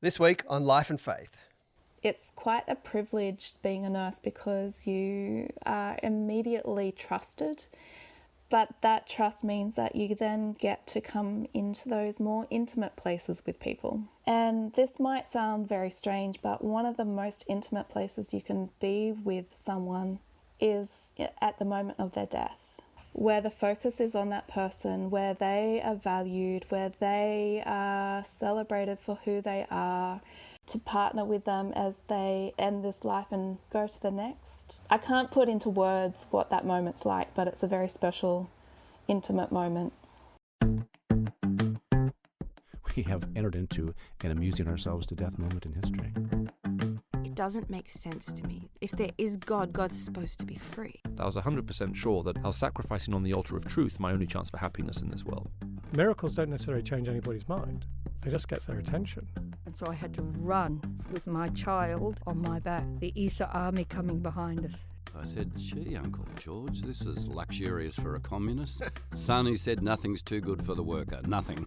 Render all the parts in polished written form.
This week on Life and Faith. It's quite a privilege being a nurse because you are immediately trusted, but that trust means that you then get to come into those more intimate places with people. And this might sound very strange, but one of the most intimate places you can be with someone is at the moment of their death, where the focus is on that person, where they are valued, where they are celebrated for who they are, to partner with them as they end this life and go to the next. I can't put into words what that moment's like, but it's a very special, intimate moment. We have entered into an amusing ourselves to death moment in history. It doesn't make sense to me. If there is God, God's supposed to be free. I was 100% sure that I was sacrificing on the altar of truth my only chance for happiness in this world. Miracles don't necessarily change anybody's mind. They just get their attention. And so I had to run with my child on my back, the ESA army coming behind us. I said, gee, Uncle George, this is luxurious for a communist. Sonny said nothing's too good for the worker, nothing.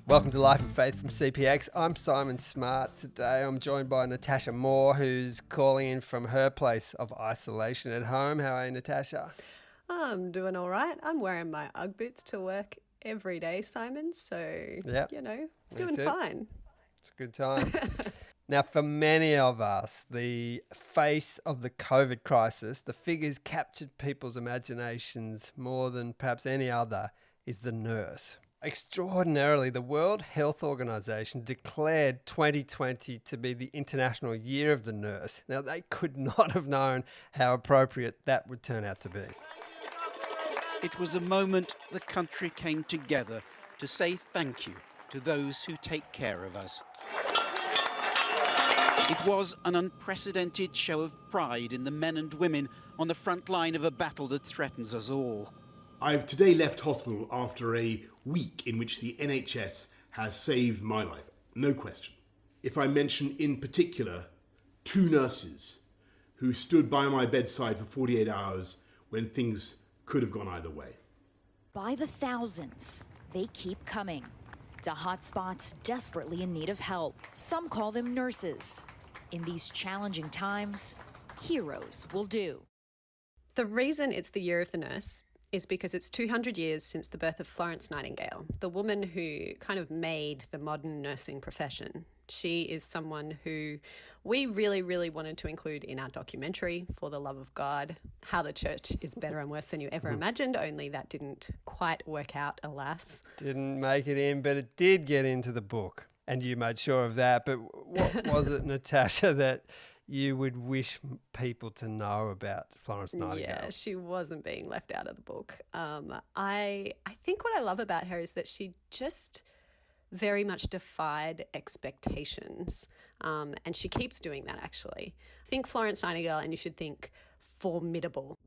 Welcome to Life and Faith from CPX. I'm Simon Smart. Today I'm joined by Natasha Moore, who's calling in from her place of isolation at home. How are you, Natasha? I'm doing all right. I'm wearing my Ugg boots to work every day, Simon. So, doing fine. It's a good time. Now, for many of us, the face of the COVID crisis, the figures captured people's imaginations more than perhaps any other, is the nurse. Extraordinarily, the World Health Organization declared 2020 to be the International Year of the Nurse. Now, they could not have known how appropriate that would turn out to be. It was a moment the country came together to say thank you to those who take care of us. It was an unprecedented show of pride in the men and women on the front line of a battle that threatens us all. I've today left hospital after a week in which the NHS has saved my life, no question. If I mention in particular 2 nurses who stood by my bedside for 48 hours when things could have gone either way. By the thousands, they keep coming to hotspots desperately in need of help. Some call them nurses. In these challenging times, heroes will do. The reason it's the Year of the Nurse is because it's 200 years since the birth of Florence Nightingale, the woman who kind of made the modern nursing profession. She is someone who we really, really wanted to include in our documentary, For the Love of God, How the Church is Better and Worse Than You Ever Imagined, only that didn't quite work out, alas. Didn't make it in, but it did get into the book, and you made sure of that. But what was it, Natasha, that you would wish people to know about Florence Nightingale? Yeah, she wasn't being left out of the book. I think what I love about her is that she just very much defied expectations. And she keeps doing that, actually. Think Florence Nightingale and you should think formidable.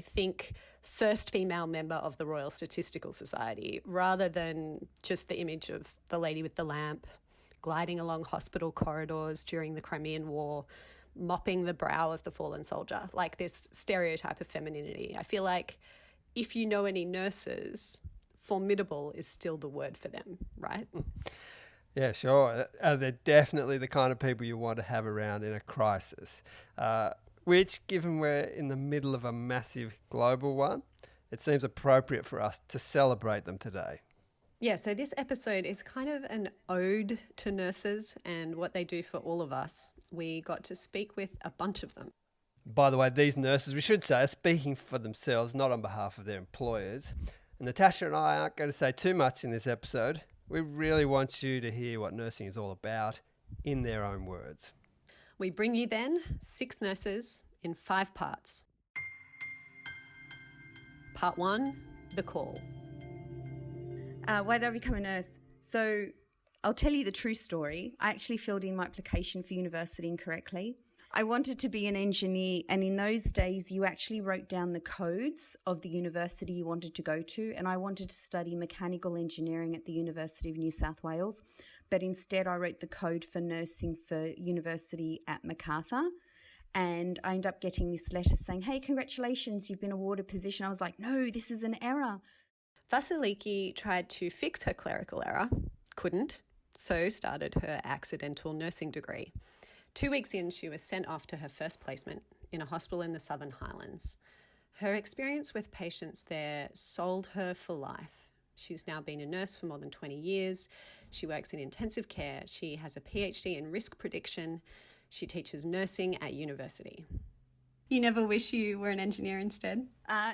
Think first female member of the Royal Statistical Society, rather than just the image of the lady with the lamp gliding along hospital corridors during the Crimean War, mopping the brow of the fallen soldier, like this stereotype of femininity. I feel like if you know any nurses, formidable is still the word for them, right? Yeah, sure. They're definitely the kind of people you want to have around in a crisis, which, given we're in the middle of a massive global one, it seems appropriate for us to celebrate them today. Yeah, so this episode is kind of an ode to nurses and what they do for all of us. We got to speak with a bunch of them. By the way, these nurses, we should say, are speaking for themselves, not on behalf of their employers. And Natasha and I aren't going to say too much in this episode. We really want you to hear what nursing is all about in their own words. We bring you then 6 nurses in 5 parts. Part 1, the call. Why did I become a nurse? So I'll tell you the true story. I actually filled in my application for university incorrectly. I wanted to be an engineer, and in those days you actually wrote down the codes of the university you wanted to go to, and I wanted to study mechanical engineering at the University of New South Wales, but instead I wrote the code for nursing for university at Macarthur, and I ended up getting this letter saying, hey, congratulations, you've been awarded a position. I was like, no, this is an error. Vasiliki tried to fix her clerical error, couldn't, so started her accidental nursing degree. 2 weeks in, she was sent off to her first placement in a hospital in the Southern Highlands. Her experience with patients there sold her for life. She's now been a nurse for more than 20 years. She works in intensive care. She has a PhD in risk prediction. She teaches nursing at university. You never wish you were an engineer instead?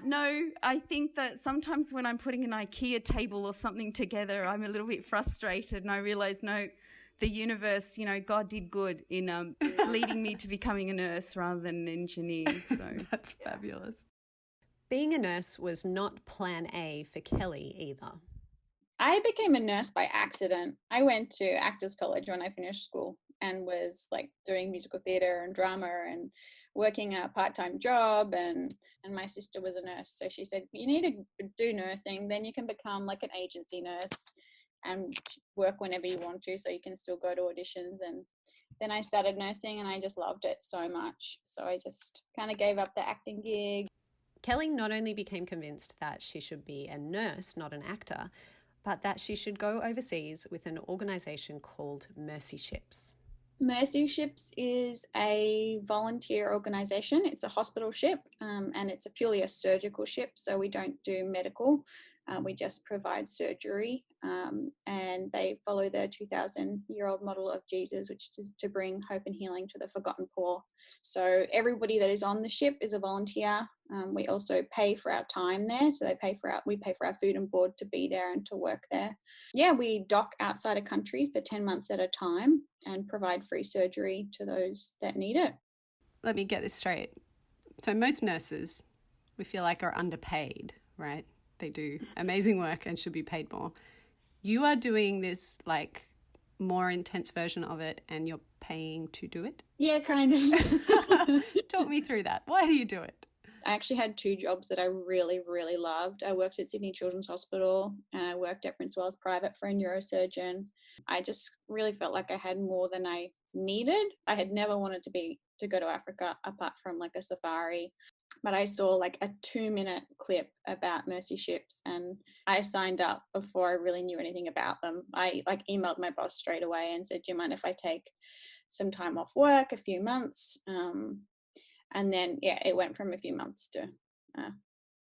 No, I think that sometimes when I'm putting an IKEA table or something together, I'm a little bit frustrated and I realise, no, the universe, God did good in leading me to becoming a nurse rather than an engineer. So That's fabulous. Being a nurse was not plan A for Kelly either. I became a nurse by accident. I went to Actors College when I finished school and was doing musical theatre and drama and working a part-time job, and my sister was a nurse. So she said, you need to do nursing, then you can become an agency nurse and work whenever you want to, so you can still go to auditions. And then I started nursing and I just loved it so much. So I just kind of gave up the acting gig. Kelly not only became convinced that she should be a nurse, not an actor, but that she should go overseas with an organisation called Mercy Ships. Mercy Ships is a volunteer organisation. It's a hospital ship, and it's purely a surgical ship, so we don't do medical. We just provide surgery, and they follow the 2,000-year-old model of Jesus, which is to bring hope and healing to the forgotten poor. So everybody that is on the ship is a volunteer. We also pay for our time there, so we pay for our food and board to be there and to work there. Yeah, we dock outside a country for 10 months at a time and provide free surgery to those that need it. Let me get this straight. So most nurses, we feel are underpaid, right? They do amazing work and should be paid more. You are doing this more intense version of it and you're paying to do it? Yeah, kind of. Talk me through that. Why do you do it? I actually had 2 jobs that I really, really loved. I worked at Sydney Children's Hospital and I worked at Prince Wales Private for a neurosurgeon. I just really felt like I had more than I needed. I had never wanted to go to Africa apart from a safari. But I saw a 2-minute clip about Mercy Ships and I signed up before I really knew anything about them. I emailed my boss straight away and said, do you mind if I take some time off work, a few months? And then, it went from a few months to a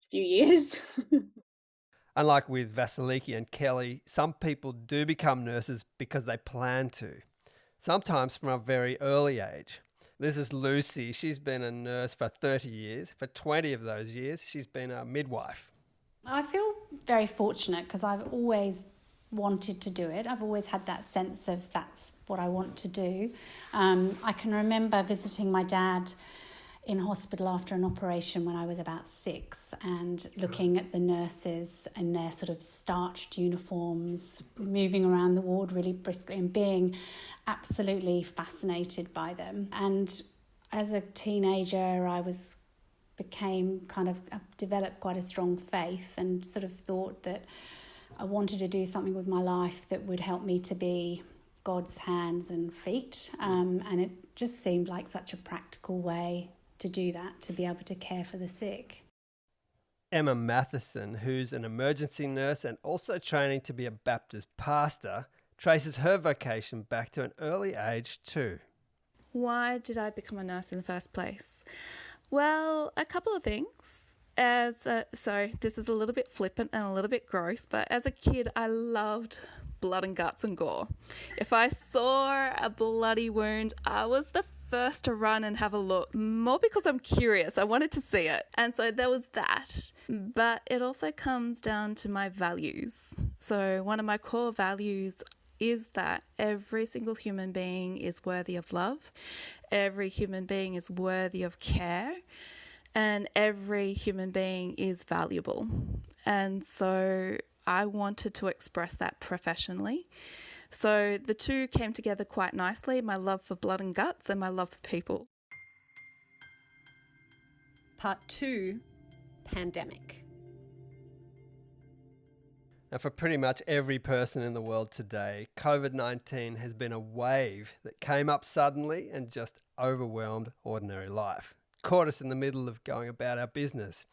few years. Unlike with Vasiliki and Kelly, some people do become nurses because they plan to, sometimes from a very early age. This is Lucy. She's been a nurse for 30 years. For 20 of those years, she's been a midwife. I feel very fortunate because I've always wanted to do it. I've always had that sense of that's what I want to do. I can remember visiting my dad in hospital after an operation when I was about 6 and looking at the nurses in their sort of starched uniforms, moving around the ward really briskly and being absolutely fascinated by them. And as a teenager, I developed quite a strong faith and sort of thought that I wanted to do something with my life that would help me to be God's hands and feet. And it just seemed like such a practical way to do that, to be able to care for the sick. Emma Matheson, who's an emergency nurse and also training to be a Baptist pastor, traces her vocation back to an early age too. Why did I become a nurse in the first place? Well, a couple of things. So this is a little bit flippant and a little bit gross, but as a kid, I loved blood and guts and gore. If I saw a bloody wound, I was the first to run and have a look, more because I'm curious. I wanted to see it. And so there was that. But it also comes down to my values. So one of my core values is that every single human being is worthy of love. Every human being is worthy of care. And every human being is valuable. And so I wanted to express that professionally. So the two came together quite nicely, my love for blood and guts and my love for people. Part 2, pandemic. Now, for pretty much every person in the world today, COVID-19 has been a wave that came up suddenly and just overwhelmed ordinary life. Caught us in the middle of going about our business.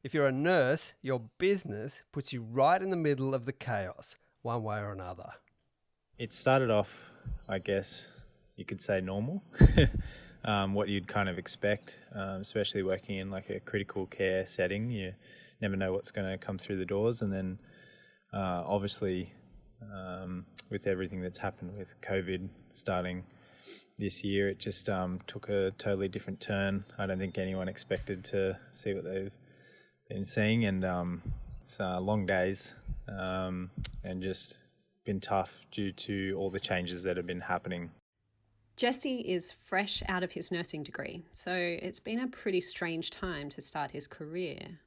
If you're a nurse, your business puts you right in the middle of the chaos, one way or another. It started off, I guess, you could say normal, what you'd kind of expect, especially working in like a critical care setting. You never know what's going to come through the doors. And then obviously with everything that's happened with COVID starting this year, it just took a totally different turn. I don't think anyone expected to see what they've been seeing, and it's long days and just been tough due to all the changes that have been happening. Jesse is fresh out of his nursing degree, so it's been a pretty strange time to start his career.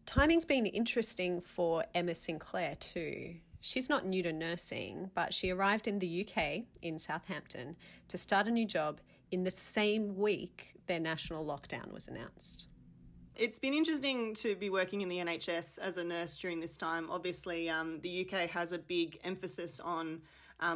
Timing's been interesting for Emma Sinclair too. She's not new to nursing, but she arrived in the UK, in Southampton, to start a new job in the same week their national lockdown was announced. It's been interesting to be working in the NHS as a nurse during this time. Obviously, the UK has a big emphasis on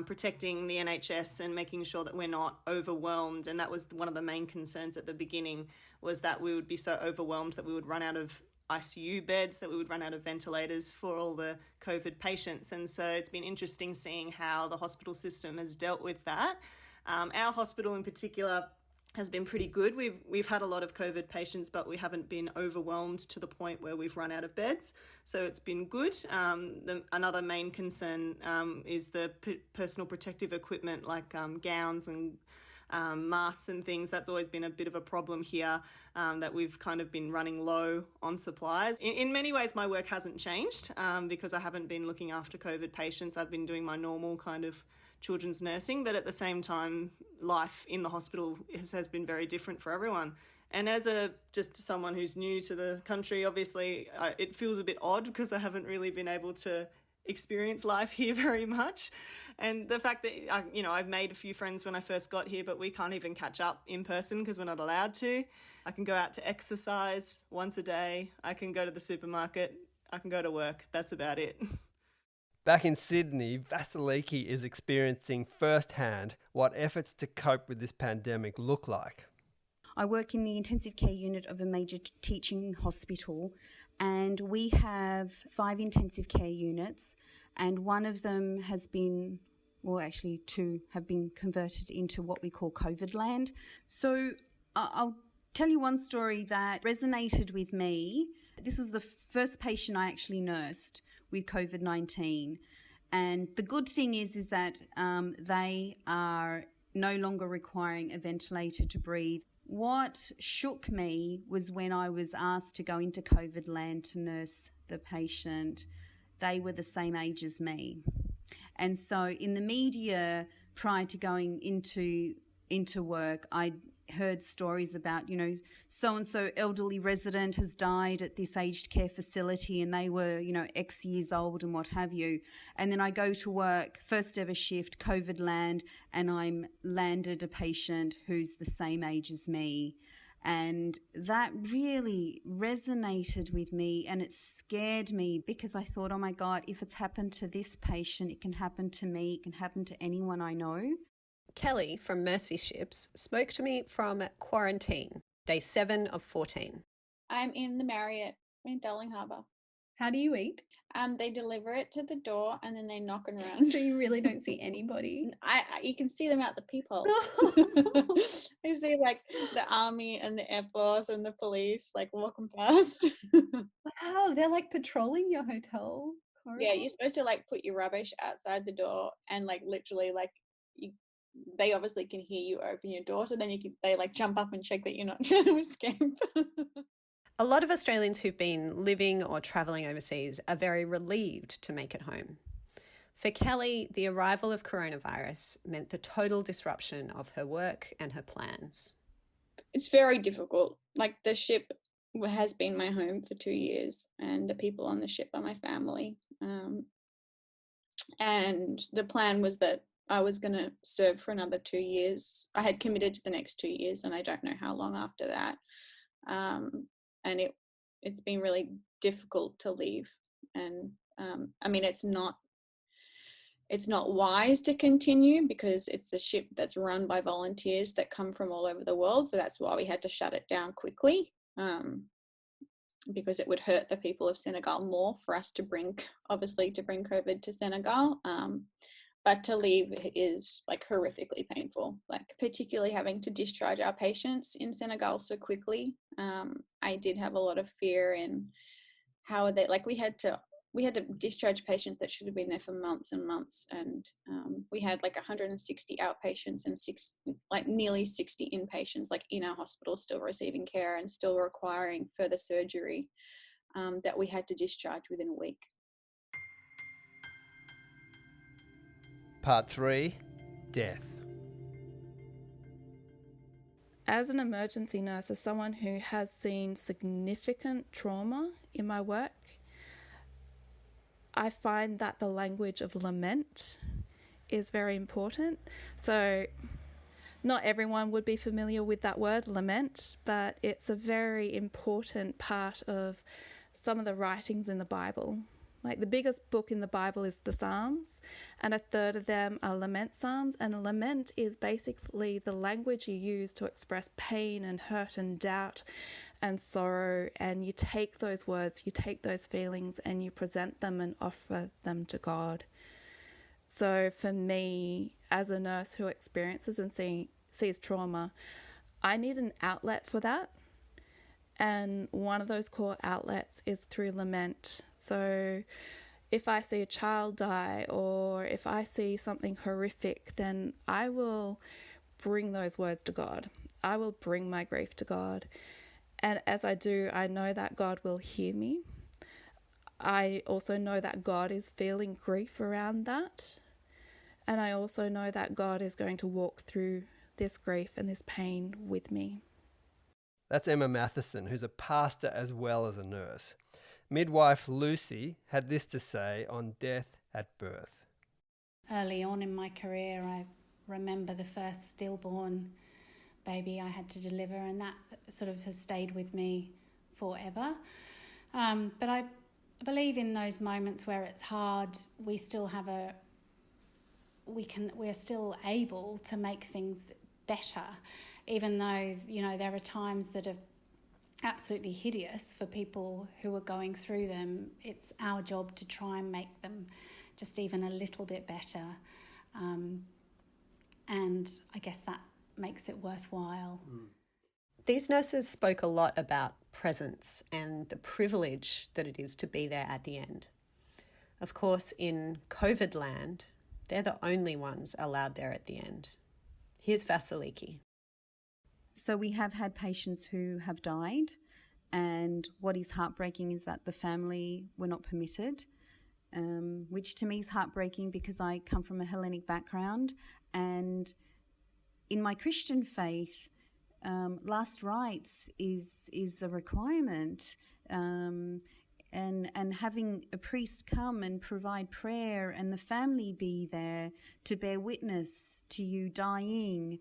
protecting the NHS and making sure that we're not overwhelmed. And that was one of the main concerns at the beginning, was that we would be so overwhelmed that we would run out of ICU beds, that we would run out of ventilators for all the COVID patients. And so it's been interesting seeing how the hospital system has dealt with that. Our hospital in particular has been pretty good. We've had a lot of COVID patients, but we haven't been overwhelmed to the point where we've run out of beds. So it's been good. Another main concern is the personal protective equipment like gowns and masks and things. That's always been a bit of a problem here, that we've kind of been running low on supplies. In many ways, my work hasn't changed because I haven't been looking after COVID patients. I've been doing my normal kind of children's nursing, but at the same time, life in the hospital has been very different for everyone. And as just someone who's new to the country, obviously it feels a bit odd because I haven't really been able to experience life here very much. And the fact that, I've made a few friends when I first got here, but we can't even catch up in person because we're not allowed to. I can go out to exercise once a day. I can go to the supermarket. I can go to work. That's about it. Back in Sydney, Vasiliki is experiencing firsthand what efforts to cope with this pandemic look like. I work in the intensive care unit of a major teaching hospital, and we have 5 intensive care units, and one of them has been, well, actually 2 have been converted into what we call COVID land. So I'll tell you one story that resonated with me. This was the first patient I actually nursed with COVID-19. And the good thing is that they are no longer requiring a ventilator to breathe. What shook me was when I was asked to go into COVID land to nurse the patient. They were the same age as me. And so in the media, prior to going into work, I heard stories about, so-and-so elderly resident has died at this aged care facility and they were, X years old and what have you. And then I go to work, first ever shift, COVID land, and I'm landed a patient who's the same age as me. And that really resonated with me, and it scared me because I thought, oh my God, if it's happened to this patient, it can happen to me, it can happen to anyone I know. Kelly from Mercy Ships spoke to me from quarantine, day 7 of 14. I'm in the Marriott in Darling Harbour. How do you eat? They deliver it to the door and then they knock around. So you really don't see anybody? You can see them out the peephole. You see like the army and the Air Force and the police like walking past. Wow, they're like patrolling your hotel corridor? Yeah, you're supposed to like put your rubbish outside the door and like literally like they obviously can hear you open your door, so then they like jump up and check that you're not trying to escape. A lot of Australians who've been living or travelling overseas are very relieved to make it home. For Kelly, the arrival of coronavirus meant the total disruption of her work and her plans. It's very difficult. Like the ship has been my home for 2 years and the people on the ship are my family. And the plan was that I was going to serve for another 2 years. I had committed to the next 2 years and I don't know how long after that. And it's been really difficult to leave. And I mean, it's not wise to continue because it's a ship that's run by volunteers that come from all over the world. So that's why we had to shut it down quickly. because it would hurt the people of Senegal more for us to bring COVID to Senegal. But to leave is like horrifically painful, like particularly having to discharge our patients in Senegal so quickly. I did have a lot of fear in how are they, like we had to discharge patients that should have been there for months and months. And we had like 160 outpatients and nearly 60 inpatients, like in our hospital, still receiving care and still requiring further surgery that we had to discharge within a week. Part 3, death. As an emergency nurse, as someone who has seen significant trauma in my work, I find that the language of lament is very important. So not everyone would be familiar with that word, lament, but it's a very important part of some of the writings in the Bible. Like the biggest book in the Bible is the Psalms, and a third of them are lament psalms. And a lament is basically the language you use to express pain and hurt and doubt and sorrow. And you take those words, you take those feelings, and you present them and offer them to God. So for me, as a nurse who experiences and sees trauma, I need an outlet for that. And one of those core outlets is through lament. So if I see a child die or if I see something horrific, then I will bring those words to God. I will bring my grief to God. And as I do, I know that God will hear me. I also know that God is feeling grief around that. And I also know that God is going to walk through this grief and this pain with me. That's Emma Matheson, who's a pastor as well as a nurse. Midwife Lucy had this to say on death at birth. Early on in my career, I remember the first stillborn baby I had to deliver, and that sort of has stayed with me forever. But I believe in those moments where it's hard, we still have we're still able to make things better, even though, there are times that are absolutely hideous for people who are going through them. It's our job to try and make them just even a little bit better. And I guess that makes it worthwhile. These nurses spoke a lot about presence and the privilege that it is to be there at the end. Of course, in COVID land, they're the only ones allowed there at the end. Here's Vasiliki. So we have had patients who have died, and what is heartbreaking is that the family were not permitted, which to me is heartbreaking because I come from a Hellenic background, and in my Christian faith, last rites is a requirement, and having a priest come and provide prayer and the family be there to bear witness to you dying.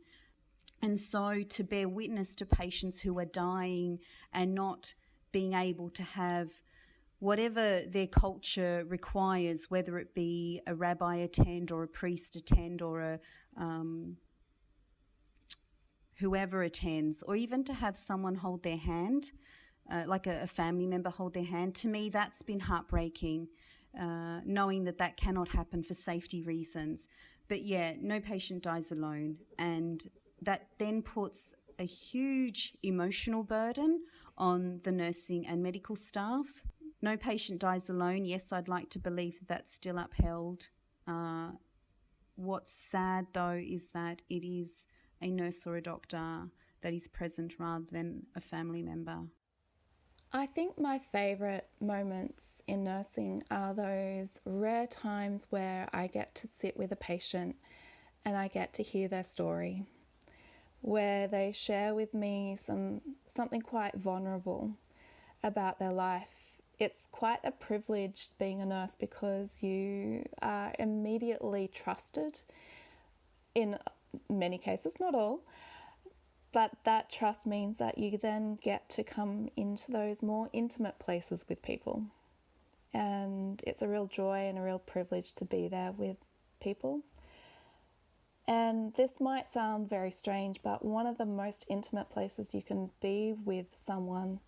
And so to bear witness to patients who are dying and not being able to have whatever their culture requires, whether it be a rabbi attend or a priest attend or a whoever attends, or even to have someone hold their hand, like a family member hold their hand, to me that's been heartbreaking, knowing that cannot happen for safety reasons. But yeah, no patient dies alone, and that then puts a huge emotional burden on the nursing and medical staff. No patient dies alone. Yes, I'd like to believe that that's still upheld. What's sad, though, is that it is a nurse or a doctor that is present rather than a family member. I think my favourite moments in nursing are those rare times where I get to sit with a patient and I get to hear their story, where they share with me something quite vulnerable about their life. It's quite a privilege being a nurse because you are immediately trusted in many cases, not all, but that trust means that you then get to come into those more intimate places with people. And it's a real joy and a real privilege to be there with people. And this might sound very strange, but one of the most intimate places you can be with someone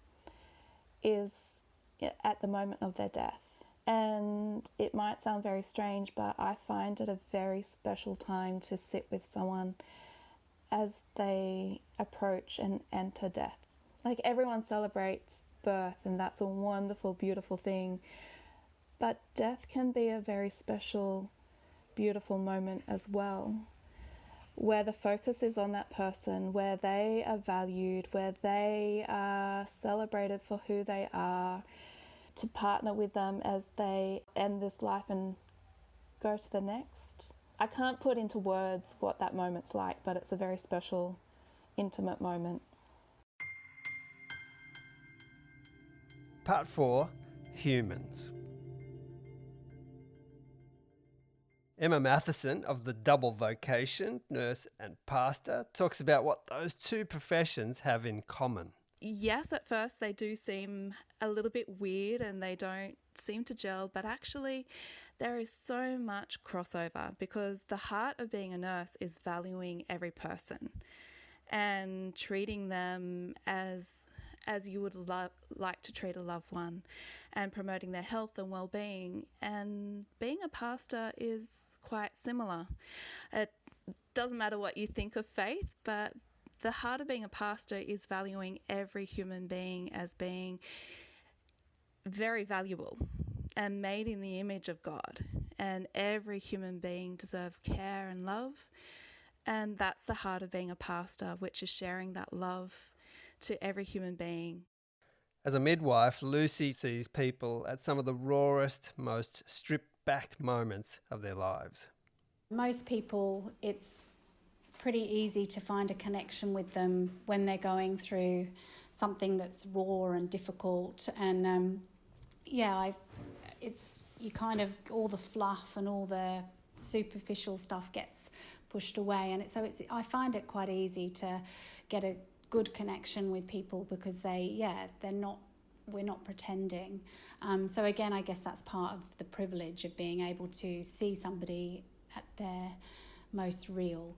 is at the moment of their death. And it might sound very strange, but I find it a very special time to sit with someone as they approach and enter death. Like, everyone celebrates birth, and that's a wonderful, beautiful thing. But death can be a very special, beautiful moment as well, where the focus is on that person, where they are valued, where they are celebrated for who they are, to partner with them as they end this life and go to the next. I can't put into words what that moment's like, but it's a very special, intimate moment. Part 4, Humans. Emma Matheson of the double vocation, nurse and pastor, talks about what those two professions have in common. Yes, at first they do seem a little bit weird and they don't seem to gel, but actually there is so much crossover, because the heart of being a nurse is valuing every person and treating them as you would like to treat a loved one, and promoting their health and well-being. And being a pastor is quite similar. It doesn't matter what you think of faith, but the heart of being a pastor is valuing every human being as being very valuable and made in the image of God. And every human being deserves care and love. And that's the heart of being a pastor, which is sharing that love to every human being. As a midwife, Lucy sees people at some of the rawest, most stripped-back moments of their lives. Most people, it's pretty easy to find a connection with them when they're going through something that's raw and difficult. And you kind of, all the fluff and all the superficial stuff gets pushed away, and I find it quite easy to get a good connection with people, because we're not pretending. So again, I guess that's part of the privilege of being able to see somebody at their most real.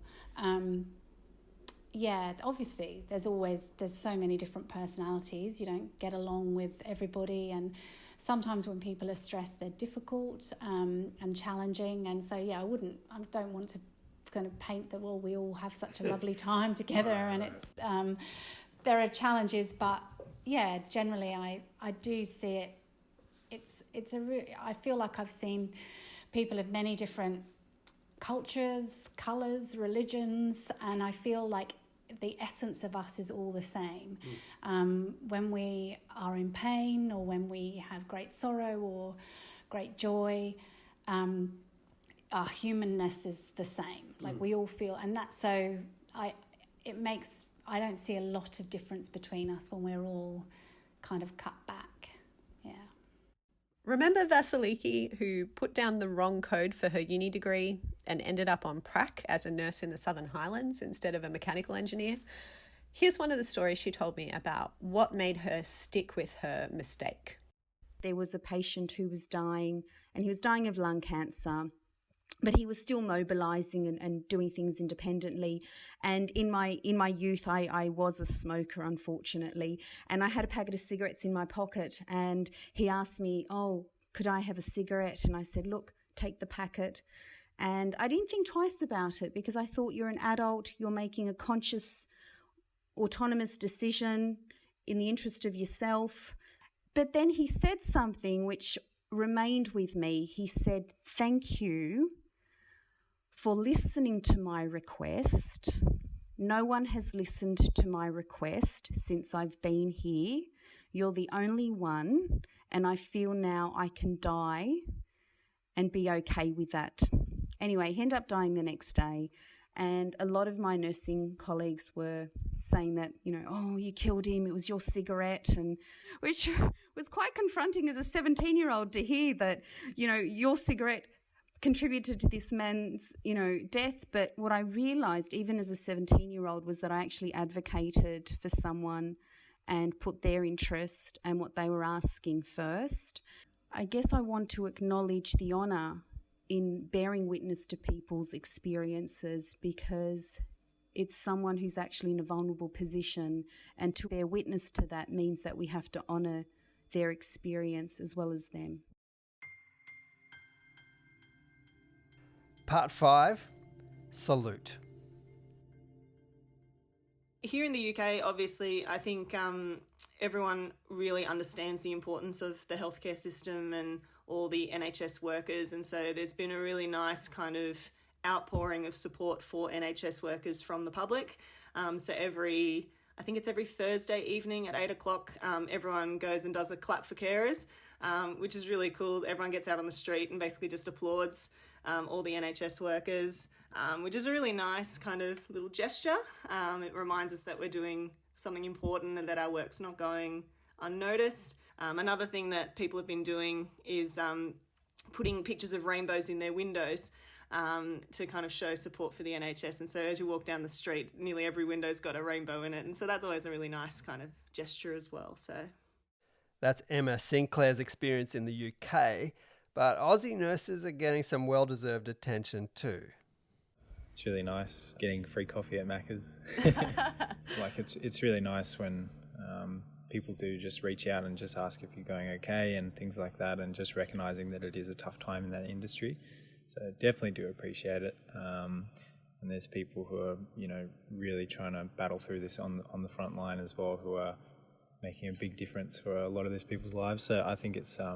Obviously there's so many different personalities. You don't get along with everybody, and sometimes when people are stressed, they're difficult and challenging. And so I don't want to kind of paint that, well, we all have such a lovely time together, and it's there are challenges, but generally I do see it. I feel like I've seen people of many different cultures, colours, religions, and I feel like the essence of us is all the same. When we are in pain, or when we have great sorrow or great joy, our humanness is the same. Like we all feel, and that's so. I don't see a lot of difference between us when we're all kind of cut back. Yeah. Remember Vasiliki, who put down the wrong code for her uni degree and ended up on prac as a nurse in the Southern Highlands instead of a mechanical engineer? Here's one of the stories she told me about what made her stick with her mistake. There was a patient who was dying, and he was dying of lung cancer, but he was still mobilising and doing things independently. And in my youth, I was a smoker, unfortunately, and I had a packet of cigarettes in my pocket, and he asked me, "Oh, could I have a cigarette?" And I said, "Look, take the packet." And I didn't think twice about it, because I thought, you're an adult, you're making a conscious, autonomous decision in the interest of yourself. But then he said something which remained with me. He said, "Thank you for listening to my request. No one has listened to my request since I've been here. You're the only one, and I feel now I can die and be okay with that." Anyway, he ended up dying the next day, and a lot of my nursing colleagues were saying that, "Oh, you killed him, it was your cigarette," and which was quite confronting as a 17-year-old to hear that, your cigarette contributed to this man's, death. But what I realised, even as a 17-year-old, was that I actually advocated for someone and put their interest and what they were asking first. I guess I want to acknowledge the honour in bearing witness to people's experiences, because it's someone who's actually in a vulnerable position, and to bear witness to that means that we have to honour their experience as well as them. Part 5, Salute. Here in the UK, obviously, I think everyone really understands the importance of the healthcare system and all the NHS workers. And so there's been a really nice kind of outpouring of support for NHS workers from the public. So I think it's every Thursday evening at 8 o'clock, everyone goes and does a clap for carers, which is really cool. Everyone gets out on the street and basically just applauds all the NHS workers, which is a really nice kind of little gesture. It reminds us that we're doing something important and that our work's not going unnoticed. Another thing that people have been doing is putting pictures of rainbows in their windows to kind of show support for the NHS. And so as you walk down the street, nearly every window's got a rainbow in it. And so that's always a really nice kind of gesture as well. So That's Emma Sinclair's experience in the UK, but Aussie nurses are getting some well-deserved attention too. It's really nice getting free coffee at Macca's. Like it's really nice when people do just reach out and just ask if you're going okay and things like that, and just recognising that it is a tough time in that industry. So definitely do appreciate it. And there's people who are, really trying to battle through this on the front line as well, who are making a big difference for a lot of these people's lives. So I think it's, I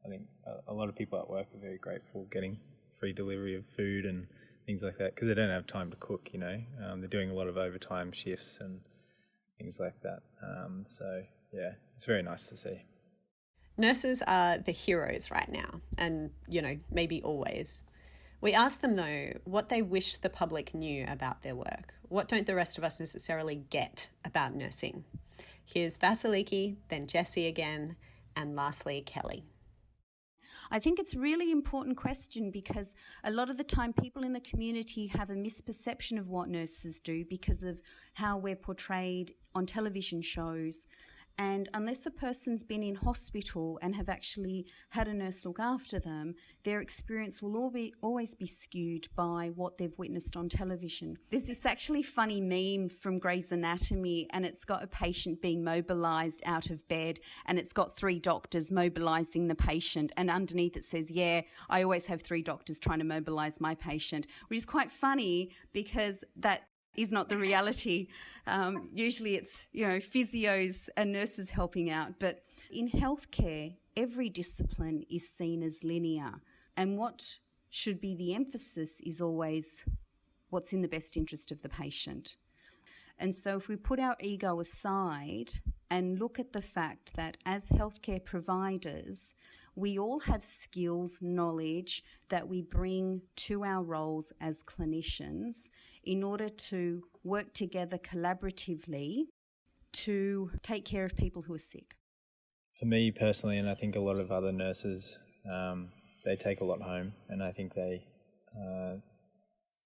think a lot of people at work are very grateful getting free delivery of food and things like that, because they don't have time to cook, they're doing a lot of overtime shifts and things like that. So it's very nice to see. Nurses are the heroes right now and, maybe always. We asked them, though, what they wish the public knew about their work. What don't the rest of us necessarily get about nursing? Here's Vasiliki, then Jessie again, and lastly, Kelly. I think it's a really important question because a lot of the time people in the community have a misperception of what nurses do because of how we're portrayed on television shows. And unless a person's been in hospital and have actually had a nurse look after them, their experience will always be skewed by what they've witnessed on television. There's this actually funny meme from Grey's Anatomy, and it's got a patient being mobilised out of bed, and it's got 3 doctors mobilising the patient, and underneath it says, I always have 3 doctors trying to mobilise my patient, which is quite funny because that is not the reality. Usually it's, physios and nurses helping out. But in healthcare, every discipline is seen as linear. And what should be the emphasis is always what's in the best interest of the patient. And so if we put our ego aside and look at the fact that as healthcare providers, we all have skills, knowledge that we bring to our roles as clinicians in order to work together collaboratively to take care of people who are sick. For me personally, and I think a lot of other nurses, they take a lot home, and I think they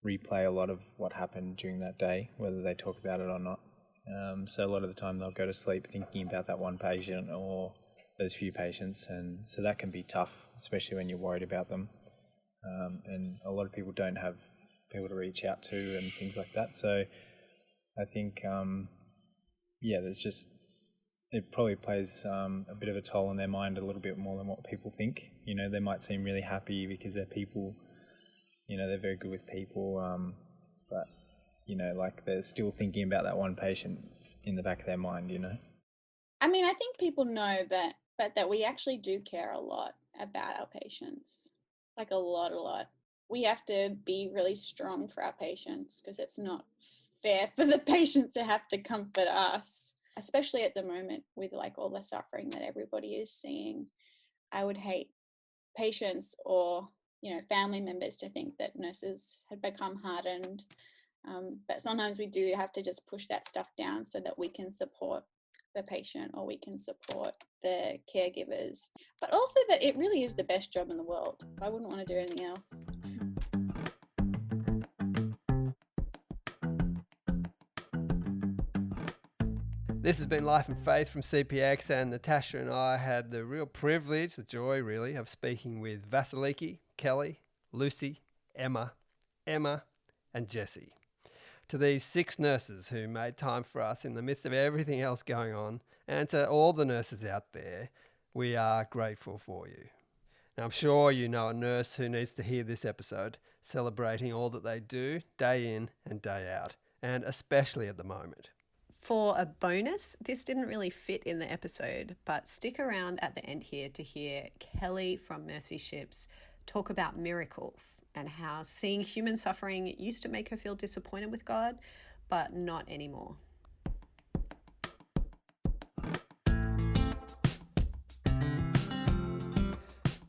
replay a lot of what happened during that day, whether they talk about it or not. So a lot of the time they'll go to sleep thinking about that one patient or those few patients, and so that can be tough, especially when you're worried about them. And a lot of people don't have people to reach out to and things like that. So I think, there's just, it probably plays a bit of a toll on their mind a little bit more than what people think. They might seem really happy because they're people, they're very good with people, but, they're still thinking about that one patient in the back of their mind, I mean, I think people know that we actually do care a lot about our patients, like a lot. We have to be really strong for our patients because it's not fair for the patient to have to comfort us, especially at the moment with all the suffering that everybody is seeing. I would hate patients or, family members to think that nurses had become hardened. But sometimes we do have to just push that stuff down so that we can support the patient or we can support the caregivers, but also that it really is the best job in the world. I wouldn't want to do anything else. This has been Life and Faith from CPX, and Natasha and I had the real privilege, the joy really, of speaking with Vasiliki, Kelly, Lucy, Emma, and Jessie. To these 6 nurses who made time for us in the midst of everything else going on And to all the nurses out there, we are grateful for you. Now, I'm sure you know a nurse who needs to hear this episode, celebrating all that they do day in and day out, and especially at the moment. For a bonus, this didn't really fit in the episode, but stick around at the end here to hear Kelly from Mercy Ships talk about miracles and how seeing human suffering used to make her feel disappointed with God, but not anymore.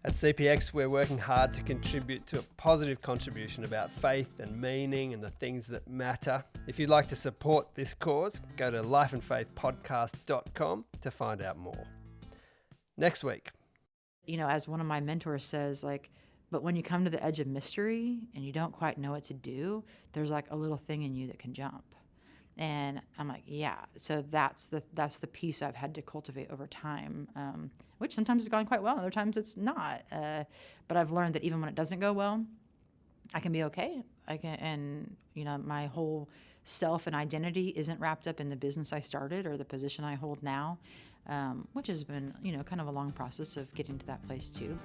At CPX, we're working hard to contribute to a positive contribution about faith and meaning and the things that matter. If you'd like to support this cause, go to lifeandfaithpodcast.com to find out more. Next week. You know, as one of my mentors says, but when you come to the edge of mystery and you don't quite know what to do, there's like a little thing in you that can jump. And I'm like, yeah. So that's the piece I've had to cultivate over time, which sometimes has gone quite well, other times it's not. But I've learned that even when it doesn't go well, I can be okay. And my whole self and identity isn't wrapped up in the business I started or the position I hold now, which has been, kind of a long process of getting to that place too.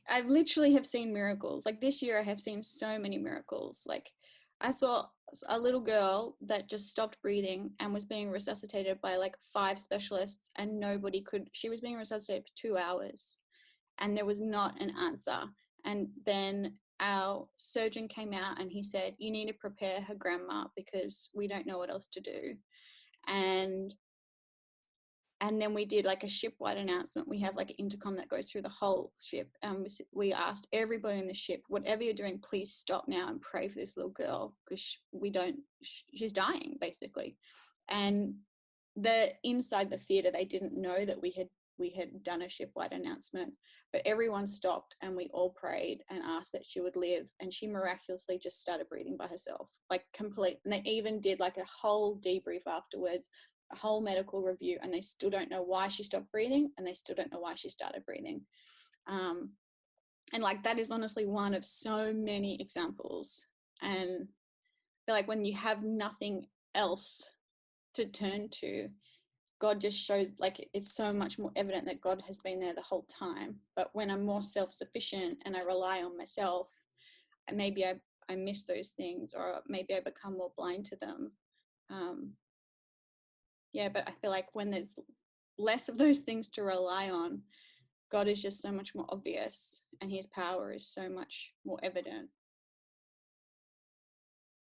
I literally have seen miracles. Like this year I have seen so many miracles. Like I saw a little girl that just stopped breathing and was being resuscitated by like 5 specialists, and she was being resuscitated for 2 hours and there was not an answer. And then our surgeon came out and he said, you need to prepare her grandma because we don't know what else to do. And then we did like a ship-wide announcement. We have like an intercom that goes through the whole ship. We asked everybody in the ship, whatever you're doing, please stop now and pray for this little girl because she's dying basically. And inside the theatre, they didn't know that we had done a ship-wide announcement, but everyone stopped and we all prayed and asked that she would live. And she miraculously just started breathing by herself, like complete. And they even did like a whole debrief afterwards, a whole medical review, and they still don't know why she stopped breathing and they still don't know why she started breathing. And like that is honestly one of so many examples. And I feel like when you have nothing else to turn to, God just shows, like it's so much more evident that God has been there the whole time. But when I'm more self-sufficient and I rely on myself, maybe I miss those things, or maybe I become more blind to them. But I feel like when there's less of those things to rely on, God is just so much more obvious and his power is so much more evident.